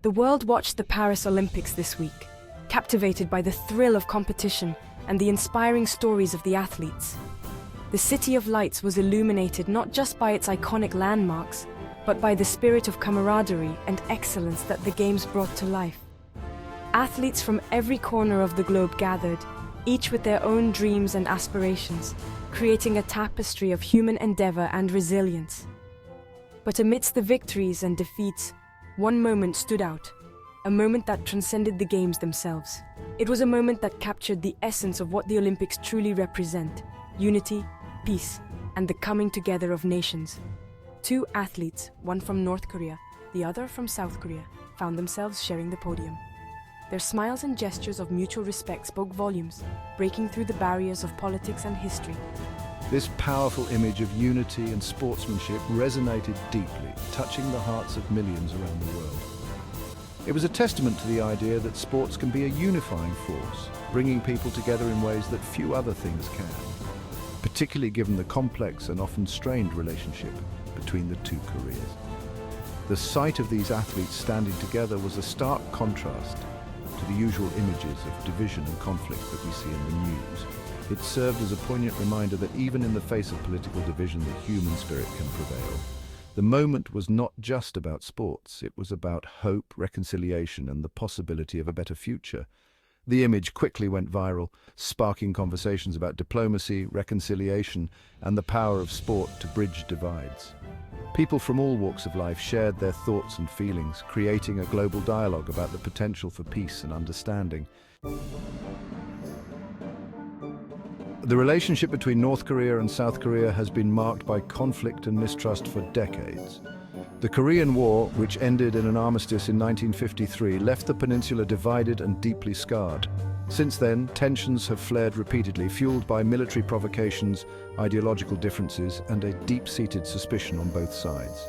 The world watched the Paris Olympics this week, captivated by the thrill of competition and the inspiring stories of the athletes. The City of Lights was illuminated not just by its iconic landmarks, but by the spirit of camaraderie and excellence that the Games brought to life. Athletes from every corner of the globe gathered, each with their own dreams and aspirations, creating a tapestry of human endeavor and resilience. But amidst the victories and defeats, one moment stood out, a moment that transcended the Games themselves. It was a moment that captured the essence of what the Olympics truly represent: unity, peace, and the coming together of nations. Two athletes, one from North Korea, the other from South Korea, found themselves sharing the podium. Their smiles and gestures of mutual respect spoke volumes, breaking through the barriers of politics and history. This powerful image of unity and sportsmanship resonated deeply, touching the hearts of millions around the world. It was a testament to the idea that sports can be a unifying force, bringing people together in ways that few other things can, particularly given the complex and often strained relationship between the two Koreas. The sight of these athletes standing together was a stark contrast to the usual images of division and conflict that we see in the news. It served as a poignant reminder that even in the face of political division, the human spirit can prevail. The moment was not just about sports, it was about hope, reconciliation, and the possibility of a better future. The image quickly went viral, sparking conversations about diplomacy, reconciliation, and the power of sport to bridge divides. People from all walks of life shared their thoughts and feelings, creating a global dialogue about the potential for peace and understanding. The relationship between North Korea and South Korea has been marked by conflict and mistrust for decades. The Korean War, which ended in an armistice in 1953, left the peninsula divided and deeply scarred. Since then, tensions have flared repeatedly, fueled by military provocations, ideological differences, and a deep-seated suspicion on both sides.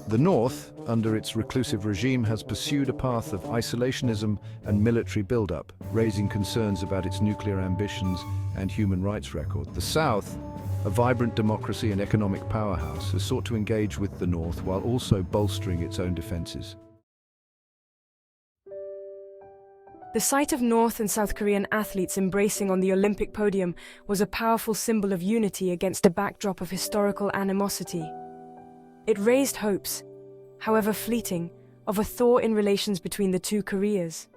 The North, under its reclusive regime, has pursued a path of isolationism and military buildup, raising concerns about its nuclear ambitions and human rights record. The South, a vibrant democracy and economic powerhouse, has sought to engage with the North while also bolstering its own defenses. The sight of North and South Korean athletes embracing on the Olympic podium was a powerful symbol of unity against a backdrop of historical animosity. It raised hopes, however fleeting, of a thaw in relations between the two Koreas.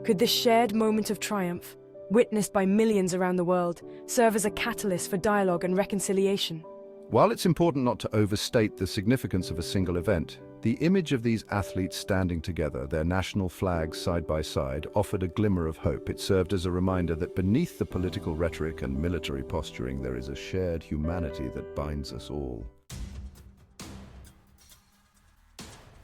Could this shared moment of triumph, witnessed by millions around the world, serve as a catalyst for dialogue and reconciliation? While it's important not to overstate the significance of a single event, the image of these athletes standing together, their national flags side by side, offered a glimmer of hope. It served as a reminder that beneath the political rhetoric and military posturing, there is a shared humanity that binds us all.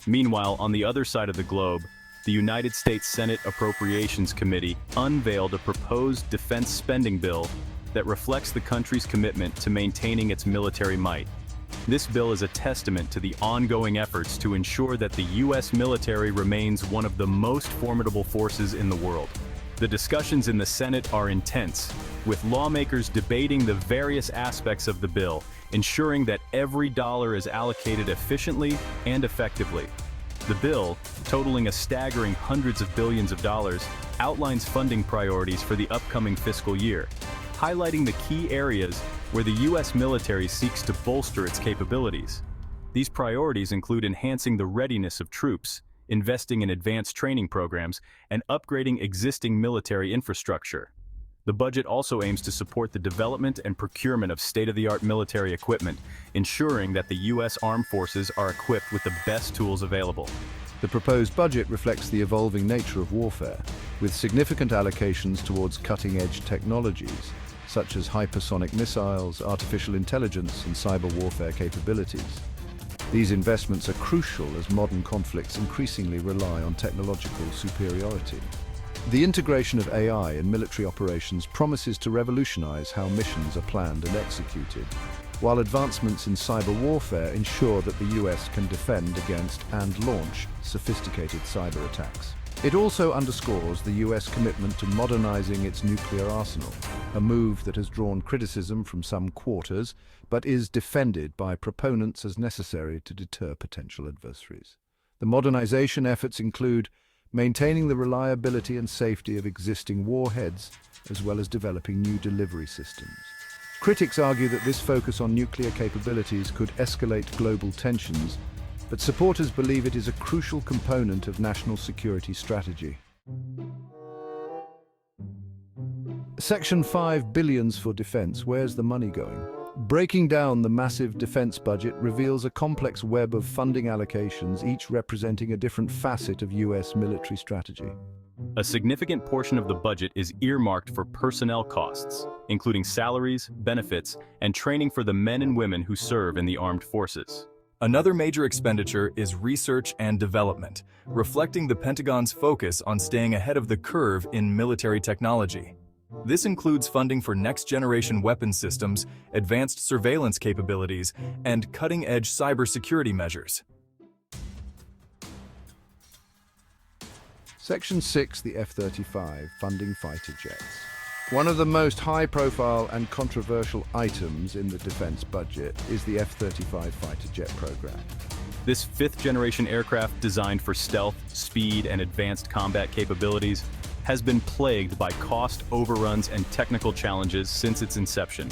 Meanwhile, on the other side of the globe, the United States Senate Appropriations Committee unveiled a proposed defense spending bill that reflects the country's commitment to maintaining its military might. This bill is a testament to the ongoing efforts to ensure that the U.S. military remains one of the most formidable forces in the world. The discussions in the Senate are intense, with lawmakers debating the various aspects of the bill, ensuring that every dollar is allocated efficiently and effectively. The bill, totaling a staggering hundreds of billions of dollars, outlines funding priorities for the upcoming fiscal year, highlighting the key areas where the U.S. military seeks to bolster its capabilities. These priorities include enhancing the readiness of troops, investing in advanced training programs, and upgrading existing military infrastructure. The budget also aims to support the development and procurement of state-of-the-art military equipment, ensuring that the U.S. Armed Forces are equipped with the best tools available. The proposed budget reflects the evolving nature of warfare, with significant allocations towards cutting-edge technologies, such as hypersonic missiles, artificial intelligence, and cyber warfare capabilities. These investments are crucial as modern conflicts increasingly rely on technological superiority. The integration of AI in military operations promises to revolutionize how missions are planned and executed, while advancements in cyber warfare ensure that the US can defend against and launch sophisticated cyber attacks. It also underscores the US commitment to modernizing its nuclear arsenal, a move that has drawn criticism from some quarters, but is defended by proponents as necessary to deter potential adversaries. The modernization efforts include maintaining the reliability and safety of existing warheads, as well as developing new delivery systems. Critics argue that this focus on nuclear capabilities could escalate global tensions, but supporters believe it is a crucial component of national security strategy. Section 5, billions for defense. Where's the money going? Breaking down the massive defense budget reveals a complex web of funding allocations, each representing a different facet of US military strategy. A significant portion of the budget is earmarked for personnel costs, including salaries, benefits, and training for the men and women who serve in the armed forces. Another major expenditure is research and development, reflecting the Pentagon's focus on staying ahead of the curve in military technology. This includes funding for next-generation weapons systems, advanced surveillance capabilities, and cutting-edge cybersecurity measures. Section 6, the F-35 Funding fighter jets. One of the most high-profile and controversial items in the defense budget is the F-35 fighter jet program. This fifth-generation aircraft, designed for stealth, speed, and advanced combat capabilities, has been plagued by cost overruns and technical challenges since its inception.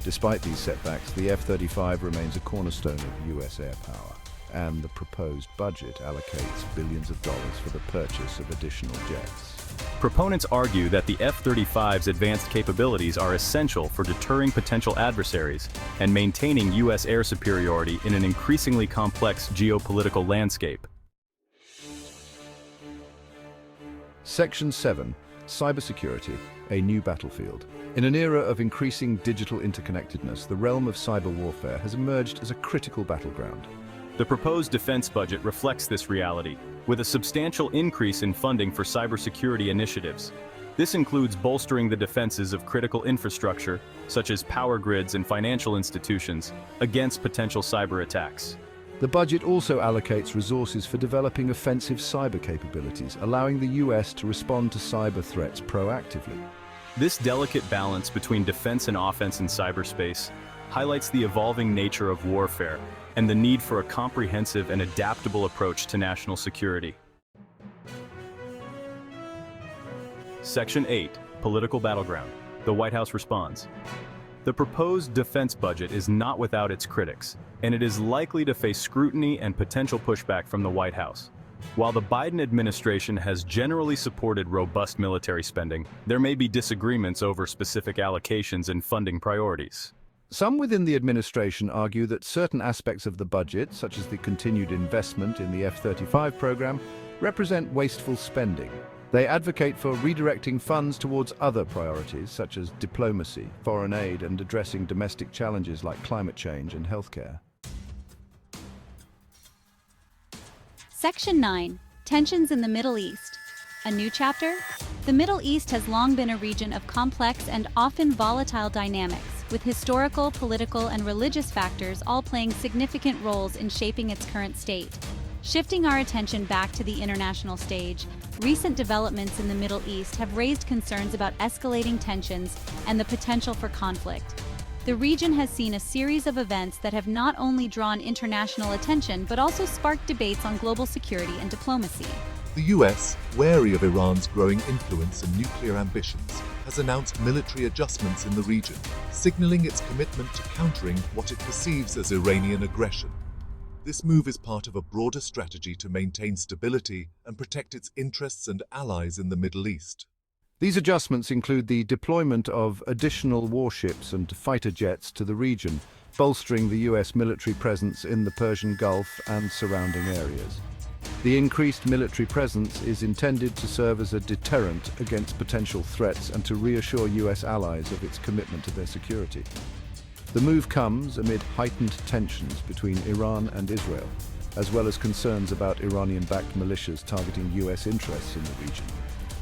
Despite these setbacks, the F-35 remains a cornerstone of US air power, and the proposed budget allocates billions of dollars for the purchase of additional jets. Proponents argue that the F-35's advanced capabilities are essential for deterring potential adversaries and maintaining US air superiority in an increasingly complex geopolitical landscape. Section 7, cybersecurity, a new battlefield. In an era of increasing digital interconnectedness, the realm of cyber warfare has emerged as a critical battleground. The proposed defense budget reflects this reality, with a substantial increase in funding for cybersecurity initiatives. This includes bolstering the defenses of critical infrastructure, such as power grids and financial institutions, against potential cyber attacks. The budget also allocates resources for developing offensive cyber capabilities, allowing the US to respond to cyber threats proactively. This delicate balance between defense and offense in cyberspace highlights the evolving nature of warfare and the need for a comprehensive and adaptable approach to national security. Section 8, Political Battleground. The White House responds. The proposed defense budget is not without its critics, and it is likely to face scrutiny and potential pushback from the White House. While the Biden administration has generally supported robust military spending, there may be disagreements over specific allocations and funding priorities. Some within the administration argue that certain aspects of the budget, such as the continued investment in the F-35 program, represent wasteful spending. They advocate for redirecting funds towards other priorities, such as diplomacy, foreign aid, and addressing domestic challenges like climate change and healthcare. Section 9. Tensions in the Middle East. A new chapter? The Middle East has long been a region of complex and often volatile dynamics, with historical, political, and religious factors all playing significant roles in shaping its current state. Shifting our attention back to the international stage, recent developments in the Middle East have raised concerns about escalating tensions and the potential for conflict. The region has seen a series of events that have not only drawn international attention but also sparked debates on global security and diplomacy. The US, wary of Iran's growing influence and nuclear ambitions, has announced military adjustments in the region, signaling its commitment to countering what it perceives as Iranian aggression. This move is part of a broader strategy to maintain stability and protect its interests and allies in the Middle East. These adjustments include the deployment of additional warships and fighter jets to the region, bolstering the US military presence in the Persian Gulf and surrounding areas. The increased military presence is intended to serve as a deterrent against potential threats and to reassure US allies of its commitment to their security. The move comes amid heightened tensions between Iran and Israel, as well as concerns about Iranian-backed militias targeting US interests in the region.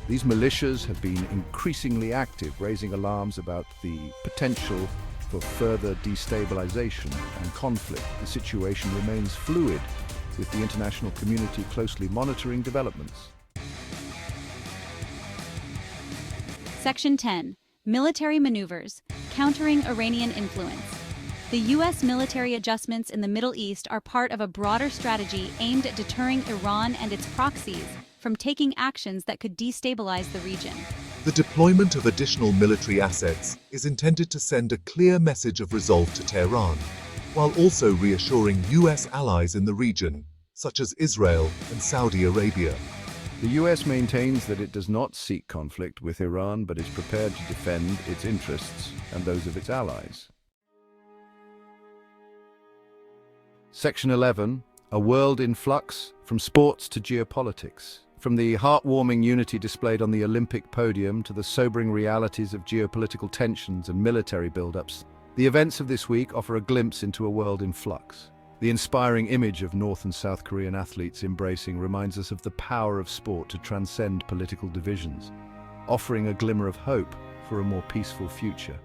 These militias have been increasingly active, raising alarms about the potential for further destabilization and conflict. The situation remains fluid, with the international community closely monitoring developments. Section 10. Military maneuvers, countering Iranian influence. The U.S. military adjustments in the Middle East are part of a broader strategy aimed at deterring Iran and its proxies from taking actions that could destabilize the region. The deployment of additional military assets is intended to send a clear message of resolve to Tehran, while also reassuring U.S. allies in the region, such as Israel and Saudi Arabia. The US maintains that it does not seek conflict with Iran but is prepared to defend its interests and those of its allies. Section 11, A World in Flux, From Sports to Geopolitics. From the heartwarming unity displayed on the Olympic podium to the sobering realities of geopolitical tensions and military buildups, the events of this week offer a glimpse into a world in flux. The inspiring image of North and South Korean athletes embracing reminds us of the power of sport to transcend political divisions, offering a glimmer of hope for a more peaceful future.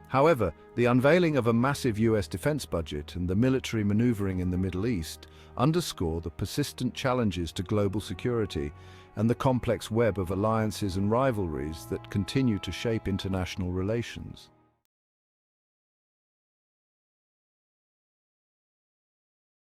However, the unveiling of a massive US defense budget and the military maneuvering in the Middle East underscore the persistent challenges to global security and the complex web of alliances and rivalries that continue to shape international relations.